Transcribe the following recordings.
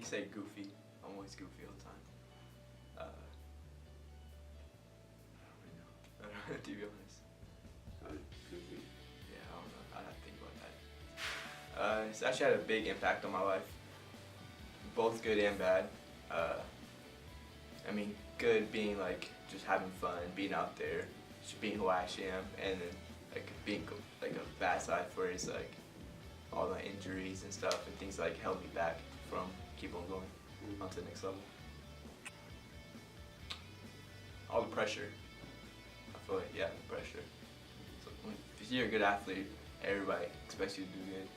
could say goofy. I'm always goofy all the time. I don't know, to be honest. Goofy. Yeah, I don't know. I'd have to think about that. It's actually had a big impact on my life. Both good and bad. I mean, good being like just having fun, being out there, just being who I actually am, and then like being like a bad side for it is like all the injuries and stuff and things like held me back from keep on going on to the next level. All the pressure. I feel like, yeah, the pressure. So if you're a good athlete, everybody expects you to do good.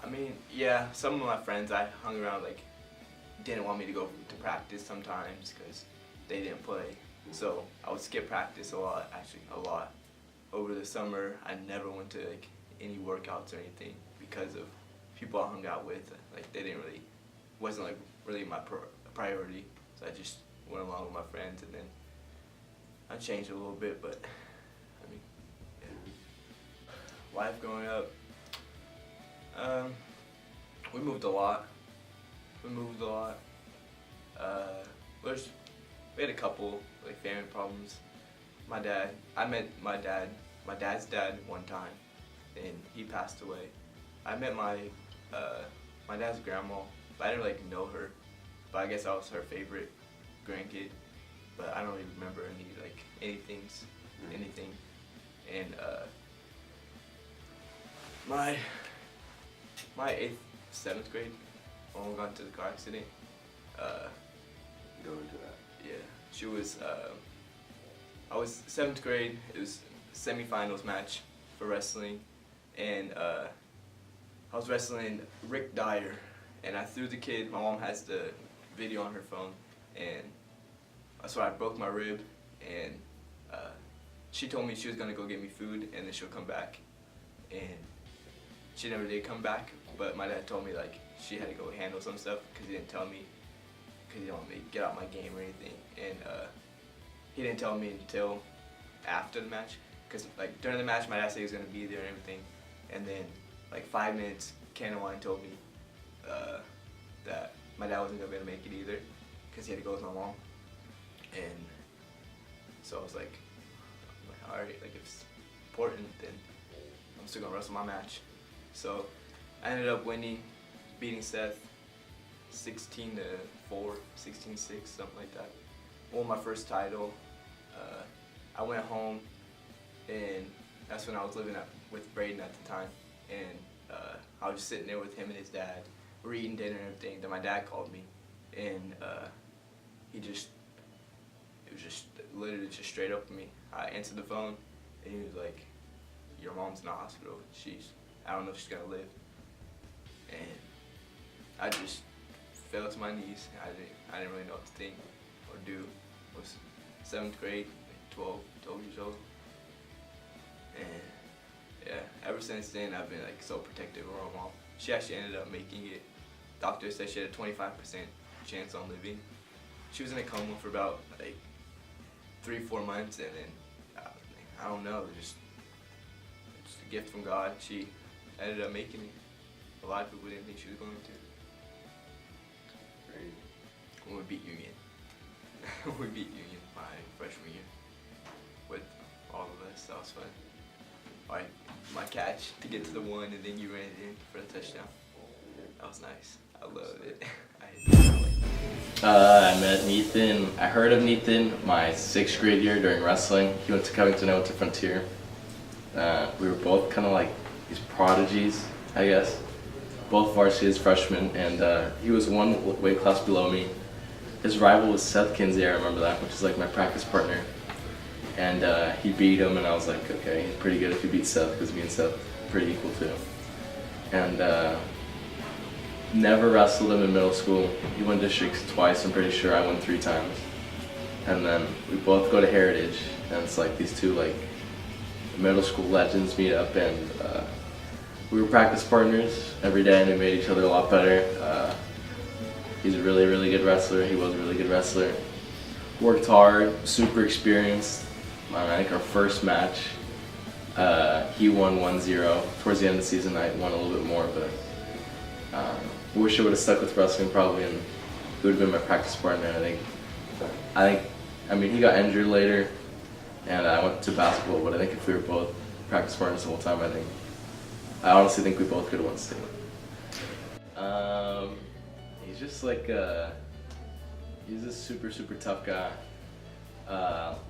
I mean, yeah, some of my friends I hung around like didn't want me to go to practice sometimes because they didn't play. So I would skip practice a lot, actually a lot. Over the summer, I never went to like any workouts or anything because of people I hung out with. Like they didn't really, wasn't like really my priority. So I just went along with my friends, and then I changed a little bit. But I mean, yeah. Life growing up. We moved a lot. We had a couple like family problems. I met my dad's dad one time, and he passed away. I met my dad's grandma, but I didn't like know her. But I guess I was her favorite grandkid. But I don't really remember anything. And my 8th, 7th grade, when we got into the car accident. Go into that. Yeah, she was. I was 7th grade. It was semifinals match for wrestling, and I was wrestling Rick Dyer, and I threw the kid. My mom has the video on her phone, and that's why I broke my rib. And she told me she was gonna go get me food, and then she'll come back, and she never did come back. But my dad told me like she had to go handle some stuff because he didn't tell me, because he didn't want me to get out my game or anything. And he didn't tell me until after the match, because like during the match my dad said he was gonna be there and everything, and then like 5 minutes Canawine told me that my dad wasn't gonna be able to make it either because he had to go with my mom. And so I was like alright, like if it's important, then I'm still gonna wrestle my match. So I ended up winning, beating Seth 16-4, 16-6, something like that. Won my first title. I went home, and that's when I was living with Braden at the time. And I was just sitting there with him and his dad. We're eating dinner and everything. Then my dad called me, and it was just literally just straight up to me. I answered the phone, and he was like, "Your mom's in the hospital. I don't know if she's gonna live." And I just fell to my knees. I didn't really know what to think or do. I was 7th grade, 12 years old. And yeah, ever since then I've been like so protective of my mom. She actually ended up making it. Doctor said she had a 25% chance on living. She was in a coma for about like 3-4 months, and then I don't know, just a gift from God. She ended up making it. A lot of people didn't think she was going to. Great. When we beat Union. We beat Union my freshman year with all of us. That was fun. Like my catch to get to the one, and then you ran it in for the touchdown. That was nice. I loved it. I met Neithan. I heard of Neithan my 6th grade year during wrestling. He went to Covington, I went to Frontier. We were both kind of like these prodigies, I guess. Both varsity as freshmen, and he was one weight class below me. His rival was Seth Kinsey, I remember that, which is like my practice partner. And he beat him, and I was like, okay, he's pretty good if he beats Seth, because me and Seth are pretty equal too. And never wrestled him in middle school. He won districts twice, I'm pretty sure. I won 3 times. And then we both go to Heritage, and it's like these two like middle school legends meet up, and we were practice partners every day, and we made each other a lot better. He's a really, really good wrestler. He was a really good wrestler. Worked hard, super experienced. I think our first match, he won 1-0. Towards the end of the season, I won a little bit more, but Wish I would have stuck with wrestling probably, and he would have been my practice partner. I mean, he got injured later, and I went to basketball. But I think if we were both practice partners the whole time, I honestly think we both could have won state. He's just like he's a super tough guy.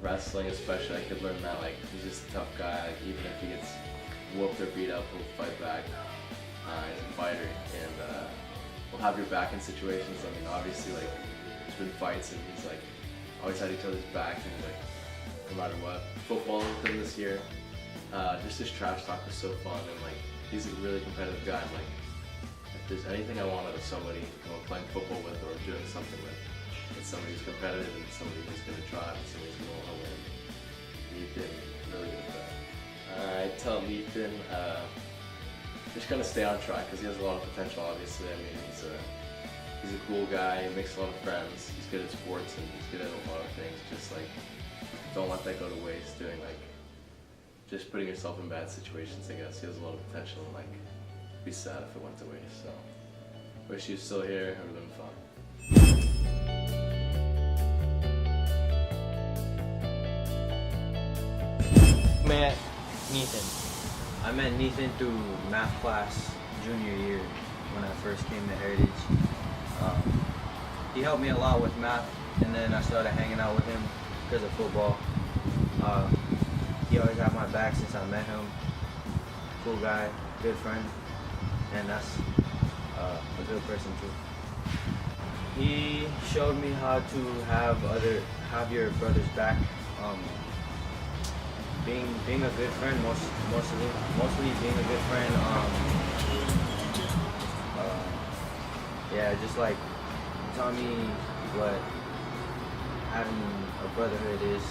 Wrestling especially, I could learn that. Like, he's just a tough guy. Like, even if he gets whooped or beat up, he'll fight back. He's a fighter, and we'll have your back in situations. I mean, obviously, like, there's been fights, and he's like always had each other's back, and like, no matter what. Football with him this year, just his trash talk was so fun, and like, he's a really competitive guy. And, like, if there's anything I want out of somebody, playing football with or doing something with, it's somebody who's competitive and somebody who's gonna try and somebody who's gonna want to win. Neithan, really good at that. I tell Neithan, just kind of stay on track because he has a lot of potential. Obviously, I mean, he's a cool guy. He makes a lot of friends. He's good at sports and he's good at a lot of things. Just like, don't let that go to waste. Doing like, just putting yourself in bad situations. I guess he has a lot of potential. And like, be sad if it went to waste. So, wish he was still here. It would have been fun. Met Neithan. I met Neithan through math class junior year when I first came to Heritage. He helped me a lot with math, and then I started hanging out with him because of football. He always had my back since I met him. Cool guy, good friend, and that's a good person too. He showed me how to have your brother's back. Being a good friend, mostly being a good friend. Yeah, just like taught me what having a brotherhood is,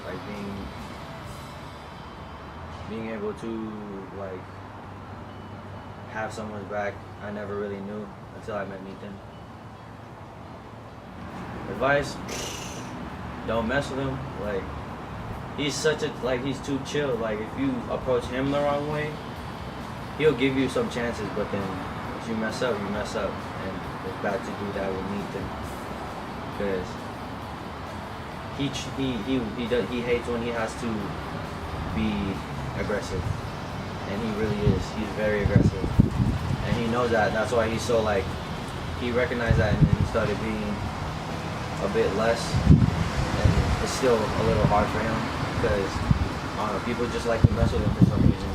like being able to like have someone's back. I never really knew until I met Neithan. Advice: don't mess with him. Like, he's he's too chill. Like, if you approach him the wrong way, he'll give you some chances, but then if you mess up, you mess up. And it's bad to do that with Neithan, because he hates when he has to be aggressive, and he really is. He's very aggressive, and he knows that. That's why he's so like, he recognized that, and then he started being a bit less, and it's still a little hard for him because I don't know, people just like to mess with him for some reason.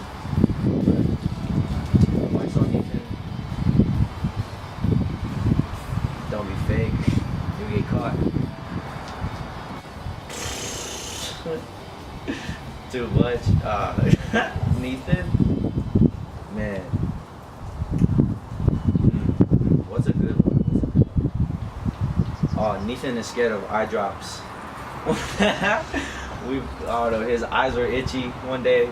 But my son Neithan, don't be fake, you get caught. Too much. Neithan, man. What's a good one? Oh, Neithan is scared of eye drops. I don't know, his eyes were itchy one day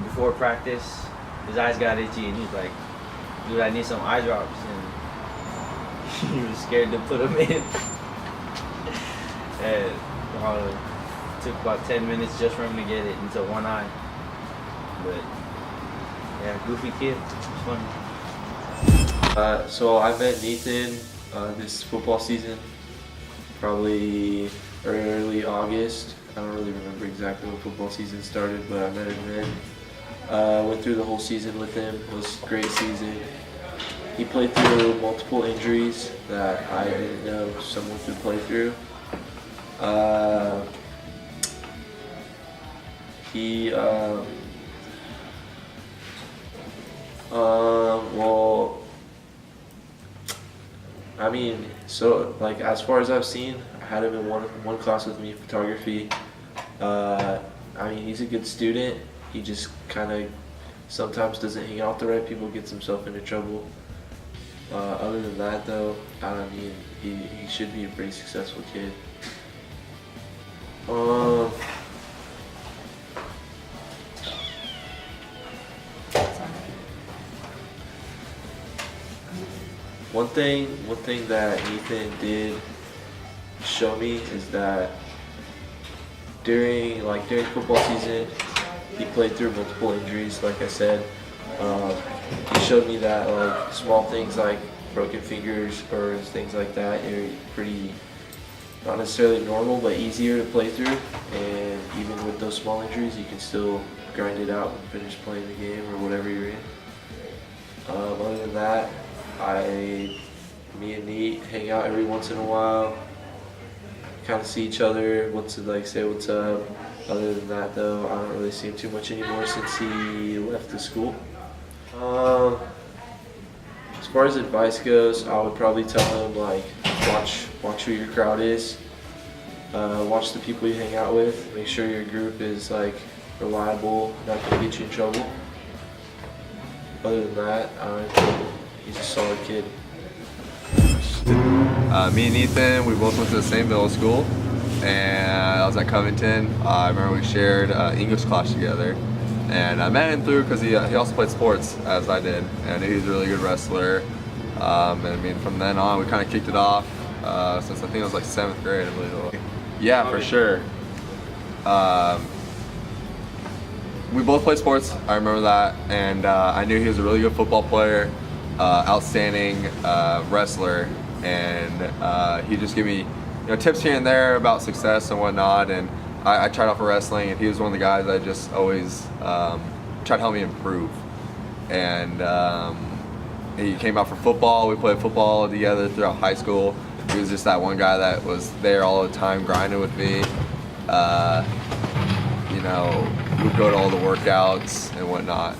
before practice. His eyes got itchy and he's like, dude, I need some eye drops. And he was scared to put them in. And it took about 10 minutes just for him to get it into one eye. But yeah, goofy kid. It's funny. So I met Neithan this football season, probably early August. I don't really remember exactly when football season started, but I met him then. Went through the whole season with him. It was a great season. He played through multiple injuries that I didn't know someone could play through. Well, I mean, so like as far as I've seen, I had him in one class with me, photography. I mean, he's a good student. He just kind of sometimes doesn't hang out with the right people, gets himself into trouble. Other than that, though, I mean, he should be a pretty successful kid. One thing that Neithan did show me is that during football season, he played through multiple injuries. Like I said, he showed me that like small things like broken fingers, spurs, things like that are pretty not necessarily normal, but easier to play through. And even with those small injuries, you can still grind it out and finish playing the game or whatever you're in. Other than that, me and Neat hang out every once in a while. Kind of see each other, once to like say what's up. Other than that, though, I don't really see him too much anymore since he left the school. As far as advice goes, I would probably tell him like watch who your crowd is. Watch the people you hang out with. Make sure your group is like reliable, not gonna get you in trouble. Other than that, he's a solid kid. Me and Neithan, we both went to the same middle school, and I was at Covington. I remember we shared English class together, and I met him through because he also played sports as I did, and I knew he was a really good wrestler. And I mean, from then on, we kind of kicked it off since I think it was like 7th grade, I believe. Yeah, for sure. We both played sports, I remember that, and I knew he was a really good football player, outstanding wrestler, and he just gave me tips here and there about success and whatnot, and I tried out for wrestling, and he was one of the guys that just always tried to help me improve. And he came out for football. We played football together throughout high school. He was just that one guy that was there all the time grinding with me. We'd go to all the workouts and whatnot.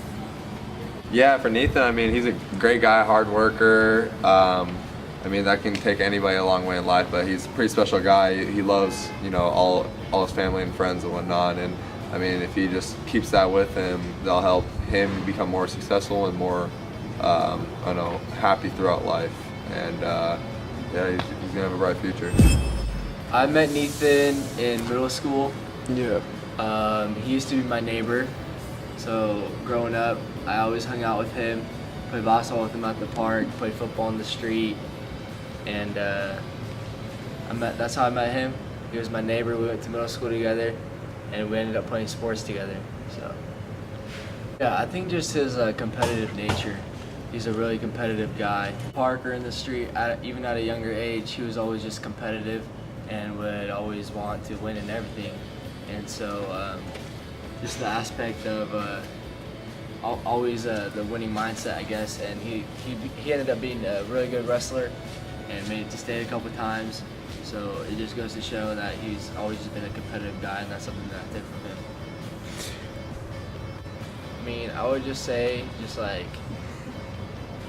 Yeah, for Neithan, I mean, he's a great guy, hard worker. I mean, that can take anybody a long way in life, but he's a pretty special guy. He loves, all his family and friends and whatnot. And I mean, if he just keeps that with him, they'll help him become more successful and more, happy throughout life. And yeah, he's gonna have a bright future. I met Neithan in middle school. Yeah. He used to be my neighbor, so growing up, I always hung out with him, played basketball with him at the park, played football on the street, and that's how I met him. He was my neighbor. We went to middle school together, and we ended up playing sports together. So, yeah, I think just his competitive nature. He's a really competitive guy. Parker in the street, even at a younger age, he was always just competitive and would always want to win in everything. And so, just the aspect of always the winning mindset, I guess. And he ended up being a really good wrestler and made it to state a couple times. So it just goes to show that he's always just been a competitive guy, and that's something that I take from him. I mean, I would just say,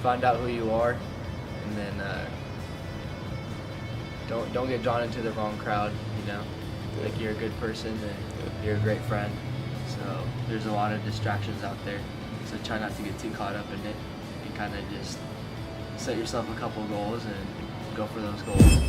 find out who you are, and then don't get drawn into the wrong crowd. Like, you're a good person and you're a great friend. So there's a lot of distractions out there. So try not to get too caught up in it, and kind of just set yourself a couple goals and go for those goals.